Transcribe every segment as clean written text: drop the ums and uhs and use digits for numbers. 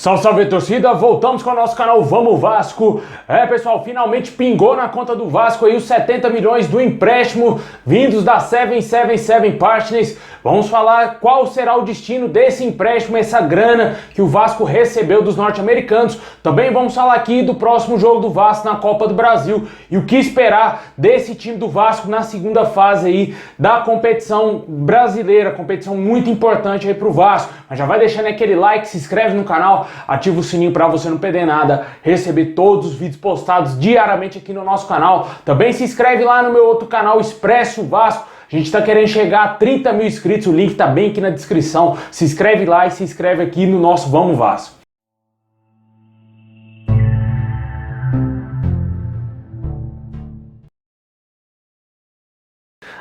Salve, salve, torcida! Voltamos com o nosso canal Vamos Vasco. Pessoal, finalmente pingou na conta do Vasco aí os 70 milhões do empréstimo vindos da 777 Partners. Vamos falar qual será o destino desse empréstimo, essa grana que o Vasco recebeu dos norte-americanos. Também vamos falar aqui do próximo jogo do Vasco na Copa do Brasil e o que esperar desse time do Vasco na segunda fase aí da competição brasileira, competição muito importante aí pro Vasco. Mas já vai deixando aquele like, se inscreve no canal, ativa o sininho para você não perder nada, receber todos os vídeos postados diariamente aqui no nosso canal. Também se inscreve lá no meu outro canal, Expresso Vasco. A gente está querendo chegar a 30 mil inscritos, o link tá bem aqui na descrição. Se inscreve lá e se inscreve aqui no nosso Vamos Vasco.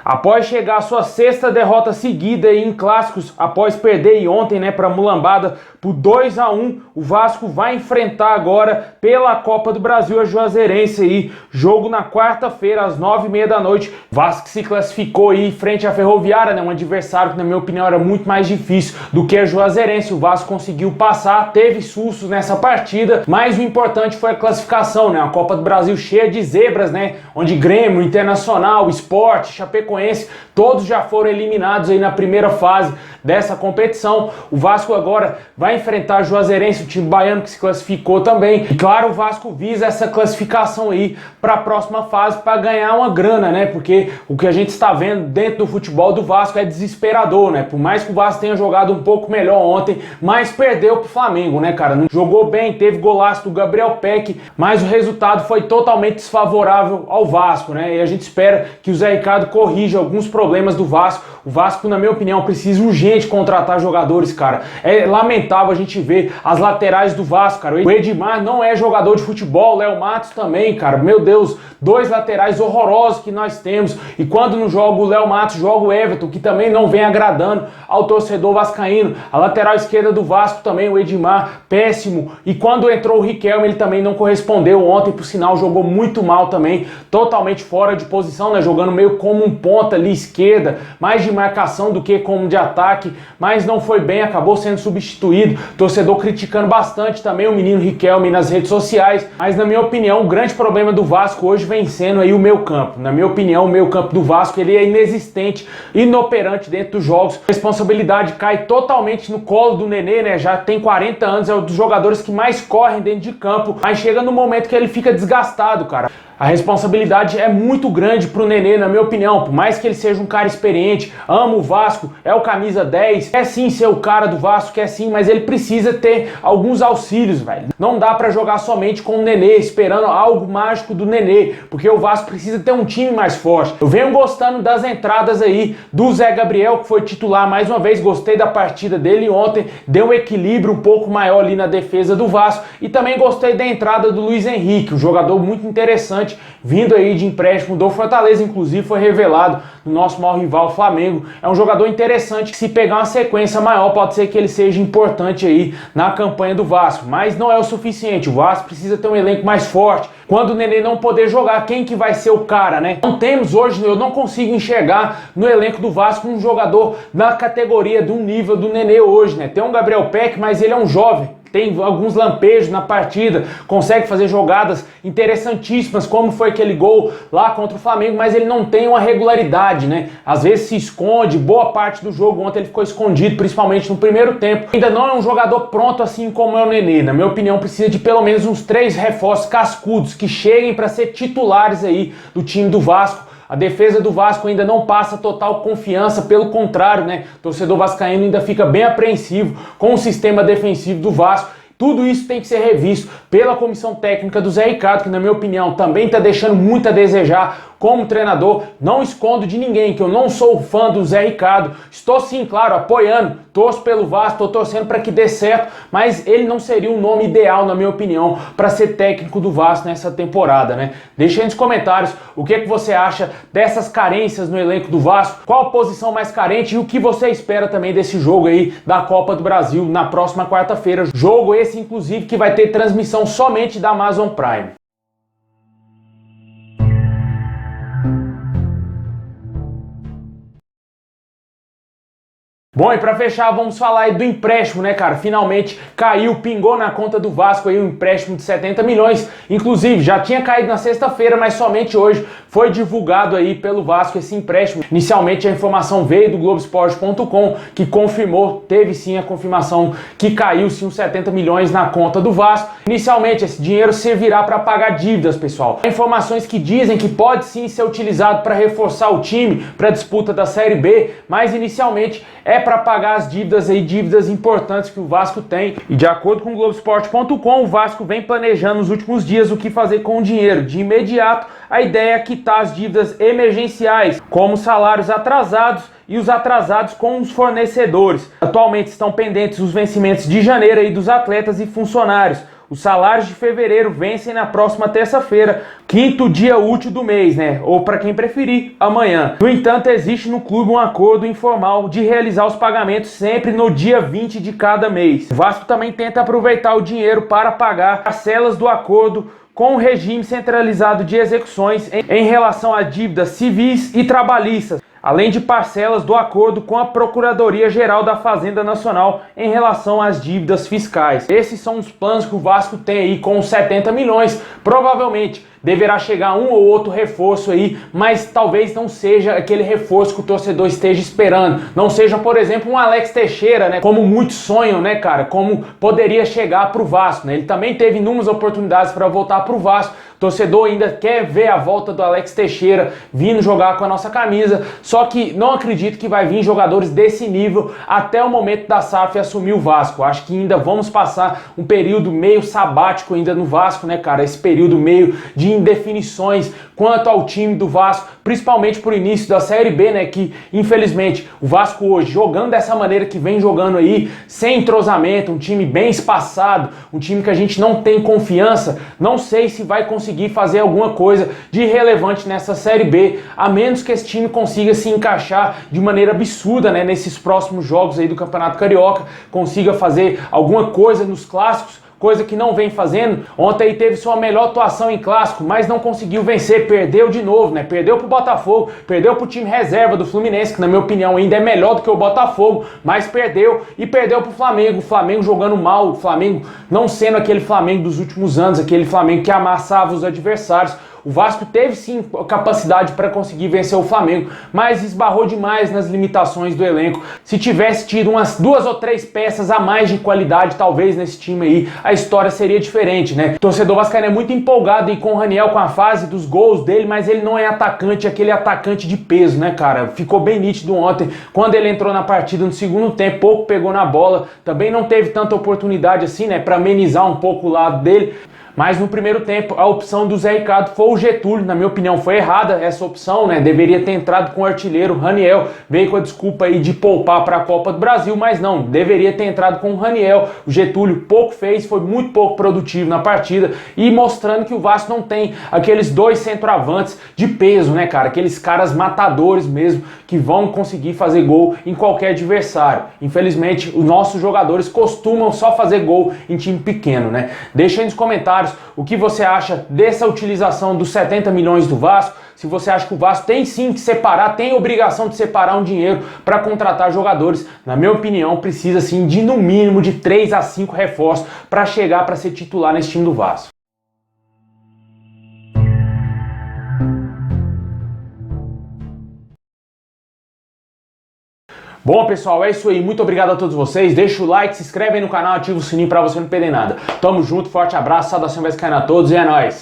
Após chegar a sua sexta derrota seguida em clássicos, após perder ontem, para Mulambada por 2-1, o Vasco vai enfrentar agora pela Copa do Brasil a Juazeirense aí, jogo na quarta-feira às 9h30 da noite. Vasco se classificou aí frente à Ferroviária, um adversário que na minha opinião era muito mais difícil do que a Juazeirense. O Vasco conseguiu passar, teve sustos nessa partida, mas o importante foi a classificação, a Copa do Brasil cheia de zebras, onde Grêmio, Internacional, Sport, Chapecoense, todos já foram eliminados aí na primeira fase dessa competição. O Vasco agora vai enfrentar a Juazeirense, o time baiano que se classificou também. E claro, o Vasco visa essa classificação aí para a próxima fase para ganhar uma grana, porque o que a gente está vendo dentro do futebol do Vasco é desesperador, Por mais que o Vasco tenha jogado um pouco melhor ontem, mas perdeu pro Flamengo, cara? Não jogou bem, teve golaço do Gabriel Peck, mas o resultado foi totalmente desfavorável ao Vasco, E a gente espera que o Zé Ricardo corrija alguns problemas do Vasco. O Vasco, na minha opinião, precisa urgente contratar jogadores, cara. É lamentável a gente ver as laterais do Vasco, cara. O Edmar não é jogador de futebol, o Léo Matos também, cara. Meu Deus, dois laterais horrorosos que nós temos. E quando não joga o Léo Matos, joga o Everton, que também não vem agradando ao torcedor vascaíno. A lateral esquerda do Vasco também, o Edmar, péssimo. E quando entrou o Riquelme, ele também não correspondeu ontem, por sinal, jogou muito mal também, totalmente fora de posição, jogando meio como um ponta ali esquerda, mais de marcação do que como de ataque, mas não foi bem, acabou sendo substituído. Torcedor criticando bastante também o menino Riquelme nas redes sociais, mas na minha opinião o grande problema do Vasco hoje vem sendo aí o meio-campo. Na minha opinião, o meio-campo do Vasco ele é inexistente, inoperante dentro dos jogos. A responsabilidade cai totalmente no colo do Nenê, já tem 40 anos, é um dos jogadores que mais correm dentro de campo, mas chega no momento que ele fica desgastado, cara. A responsabilidade é muito grande pro Nenê, na minha opinião, por mais que ele seja um cara experiente, ama o Vasco, é o camisa 10, quer sim ser o cara do Vasco, quer sim, mas ele precisa ter alguns auxílios, velho. Não dá pra jogar somente com o Nenê, esperando algo mágico do Nenê, porque o Vasco precisa ter um time mais forte. Eu venho gostando das entradas aí do Zé Gabriel, que foi titular mais uma vez, gostei da partida dele ontem, deu um equilíbrio um pouco maior ali na defesa do Vasco, e também gostei da entrada do Luiz Henrique, um jogador muito interessante, vindo aí de empréstimo do Fortaleza, inclusive foi revelado no nosso maior rival Flamengo. É um jogador interessante que, se pegar uma sequência maior, pode ser que ele seja importante aí na campanha do Vasco, mas não é o suficiente. O Vasco precisa ter um elenco mais forte. Quando o Nenê não poder jogar, quem que vai ser o cara, Não temos hoje, eu não consigo enxergar no elenco do Vasco um jogador na categoria do nível do Nenê hoje, Tem um Gabriel Peck, mas ele é um jovem. Tem alguns lampejos na partida, consegue fazer jogadas interessantíssimas, como foi aquele gol lá contra o Flamengo, mas ele não tem uma regularidade, Às vezes se esconde, boa parte do jogo ontem ele ficou escondido, principalmente no primeiro tempo. Ainda não é um jogador pronto assim como é o Nenê. Na minha opinião, precisa de pelo menos uns 3 reforços cascudos que cheguem para ser titulares aí do time do Vasco. A defesa do Vasco ainda não passa total confiança, pelo contrário, O torcedor vascaíno ainda fica bem apreensivo com o sistema defensivo do Vasco. Tudo isso tem que ser revisto pela comissão técnica do Zé Ricardo, que na minha opinião também está deixando muito a desejar como treinador. Não escondo de ninguém que eu não sou fã do Zé Ricardo. Estou sim, claro, apoiando, torço pelo Vasco, estou torcendo para que dê certo, mas ele não seria o nome ideal, na minha opinião, para ser técnico do Vasco nessa temporada, Deixa aí nos comentários o que você acha dessas carências no elenco do Vasco, qual a posição mais carente e o que você espera também desse jogo aí da Copa do Brasil na próxima quarta-feira. Jogo esse, inclusive, que vai ter transmissão somente da Amazon Prime. Bom, e pra fechar, vamos falar aí do empréstimo, né, cara? Finalmente caiu, pingou na conta do Vasco aí um empréstimo de 70 milhões. Inclusive, já tinha caído na sexta-feira, mas somente hoje foi divulgado aí pelo Vasco esse empréstimo. Inicialmente a informação veio do Globoesporte.com, que confirmou, teve sim a confirmação que caiu sim uns 70 milhões na conta do Vasco. Inicialmente esse dinheiro servirá para pagar dívidas, pessoal. Há informações que dizem que pode sim ser utilizado para reforçar o time para a disputa da Série B, mas inicialmente é para pagar as dívidas aí, dívidas importantes que o Vasco tem. E de acordo com o Globoesporte.com, o Vasco vem planejando nos últimos dias o que fazer com o dinheiro. De imediato, a ideia é quitar as dívidas emergenciais, como salários atrasados e os atrasados com os fornecedores. Atualmente estão pendentes os vencimentos de janeiro aí dos atletas e funcionários. Os salários de fevereiro vencem na próxima terça-feira, quinto dia útil do mês, né? Ou para quem preferir, amanhã. No entanto, existe no clube um acordo informal de realizar os pagamentos sempre no dia 20 de cada mês. O Vasco também tenta aproveitar o dinheiro para pagar parcelas do acordo com o regime centralizado de execuções em relação a dívidas civis e trabalhistas, além de parcelas do acordo com a Procuradoria-Geral da Fazenda Nacional em relação às dívidas fiscais. Esses são os planos que o Vasco tem aí com os 70 milhões. Provavelmente deverá chegar um ou outro reforço aí, mas talvez não seja aquele reforço que o torcedor esteja esperando. Não seja, por exemplo, um Alex Teixeira, né? Como muitos sonham, né, cara? Como poderia chegar pro Vasco, né? Ele também teve inúmeras oportunidades para voltar pro Vasco. O torcedor ainda quer ver a volta do Alex Teixeira vindo jogar com a nossa camisa, só que não acredito que vai vir jogadores desse nível até o momento da SAF assumir o Vasco. Acho que ainda vamos passar um período meio sabático ainda no Vasco, né, cara? Esse período meio de indefinições quanto ao time do Vasco, principalmente por início da Série B, né, que infelizmente o Vasco hoje jogando dessa maneira que vem jogando aí, sem entrosamento, um time bem espaçado, um time que a gente não tem confiança, não sei se vai conseguir fazer alguma coisa de relevante nessa Série B, a menos que esse time consiga se encaixar de maneira absurda, né, nesses próximos jogos aí do Campeonato Carioca, consiga fazer alguma coisa nos clássicos, coisa que não vem fazendo. Ontem aí teve sua melhor atuação em clássico, mas não conseguiu vencer, perdeu de novo, né? Perdeu pro Botafogo, perdeu pro time reserva do Fluminense, que na minha opinião ainda é melhor do que o Botafogo, mas perdeu, e perdeu pro Flamengo, o Flamengo jogando mal, o Flamengo não sendo aquele Flamengo dos últimos anos, aquele Flamengo que amassava os adversários. O Vasco teve sim capacidade para conseguir vencer o Flamengo, mas esbarrou demais nas limitações do elenco. Se tivesse tido umas 2 ou 3 peças a mais de qualidade, talvez nesse time aí, a história seria diferente, né? O torcedor vascaíno é muito empolgado aí com o Raniel, com a fase dos gols dele, mas ele não é atacante, aquele atacante de peso, né, cara? Ficou bem nítido ontem, quando ele entrou na partida no segundo tempo, pouco pegou na bola, também não teve tanta oportunidade assim, né, para amenizar um pouco o lado dele. Mas no primeiro tempo, a opção do Zé Ricardo foi o Getúlio. Na minha opinião, foi errada essa opção, né? Deveria ter entrado com o artilheiro. O Raniel veio com a desculpa aí de poupar para a Copa do Brasil, mas não, deveria ter entrado com o Raniel. O Getúlio pouco fez, foi muito pouco produtivo na partida e mostrando que o Vasco não tem aqueles 2 centroavantes de peso, né, cara? Aqueles caras matadores mesmo que vão conseguir fazer gol em qualquer adversário. Infelizmente, os nossos jogadores costumam só fazer gol em time pequeno, né? Deixa aí nos comentários o que você acha dessa utilização dos 70 milhões do Vasco, se você acha que o Vasco tem sim que separar, tem obrigação de separar um dinheiro para contratar jogadores. Na minha opinião, precisa sim de no mínimo de 3 a 5 reforços para chegar para ser titular nesse time do Vasco. Bom, pessoal, é isso aí. Muito obrigado a todos vocês. Deixa o like, se inscreve aí no canal, ativa o sininho para você não perder nada. Tamo junto, forte abraço, saudação vascaína a todos e é nóis!